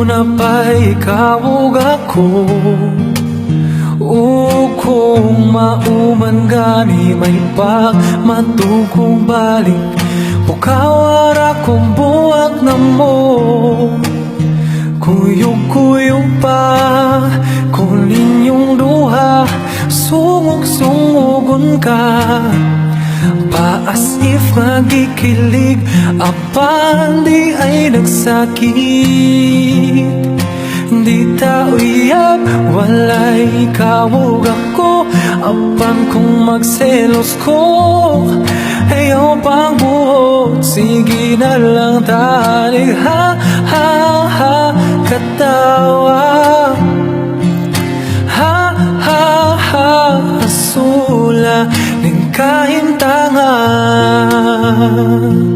una pa'y ikaw ug ako. Kung mauman gani may pagmatugong balik, pukawara kong buwag na mo. Kuyog-kuyog pa kung ninyong duha, sungog-sungogon ka pa as if magikilig, apan di ay nagsakit. Di ta uyab, walay ikaw ug ako, apan kung magselos ko, ayaw pang buhot, sige na lang tanig ha ha ha katawa. Ha ha ha asula ning kahintangan.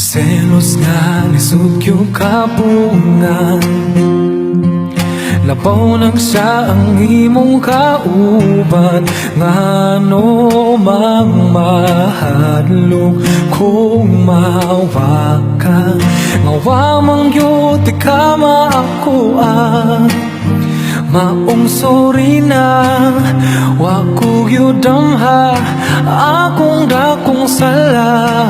Selos nga lisod yung kabungan, labaw nang siya ang imong kauban. Ngano mang mahadlok kung mawa ka, ngawa mang yun di ka maakuan. Maong sorry na, wako yudamha, akong dakong sala.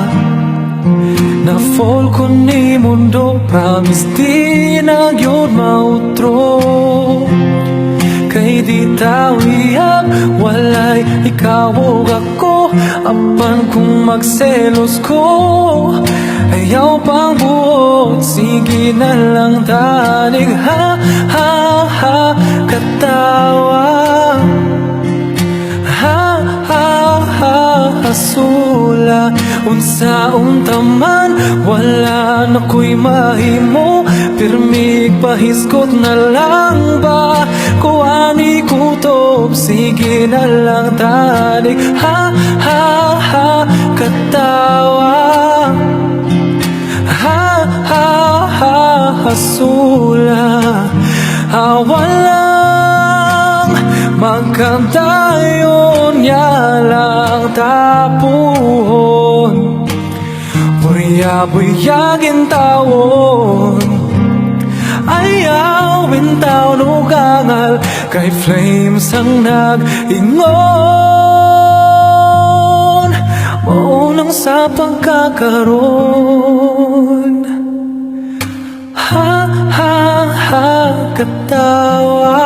Na fall ko ni mundo, promise di na yun mautro. Kay di tawiyab, walay ikaw ug ako, apan kung magselos ko, ayaw pang buot, sige na lang tanig ha ha ha katawa. Ha ha ha asula unsaon taman, wala na ko'y mahimo, pirmig pahiskot na lang ba, kuwani kutob, sige na lang tanig ha ha ha katawa. Ha ha ha asula awalang magkantayon niya lang tapuhon, buya-buyagin tawon, ayaw bintaw nugangal, kay flames ang nag-ingon, maunang sa pagkakaroon. Ha ha ha katawa.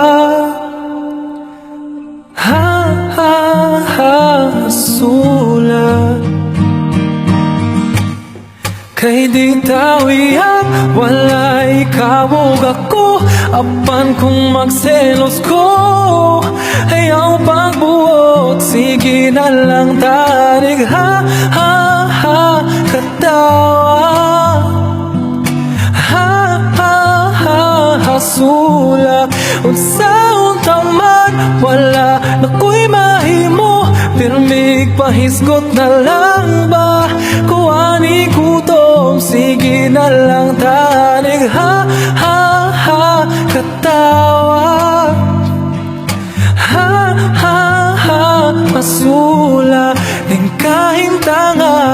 Ha ha ha sulat, kay di tawiyab, walay ikaw ug ako, apan kung magselos ko, ayaw pagbuot, sige na lang tanig ha ha ha katawa. Ha ha ha hasula unsaon taman, wala na ko'y mahimo, pirmig pahisgot na lang ba, kuwani kutom, sige na lang tanig ha ha ha katawa. Ha ha ha masula ning kahintangan.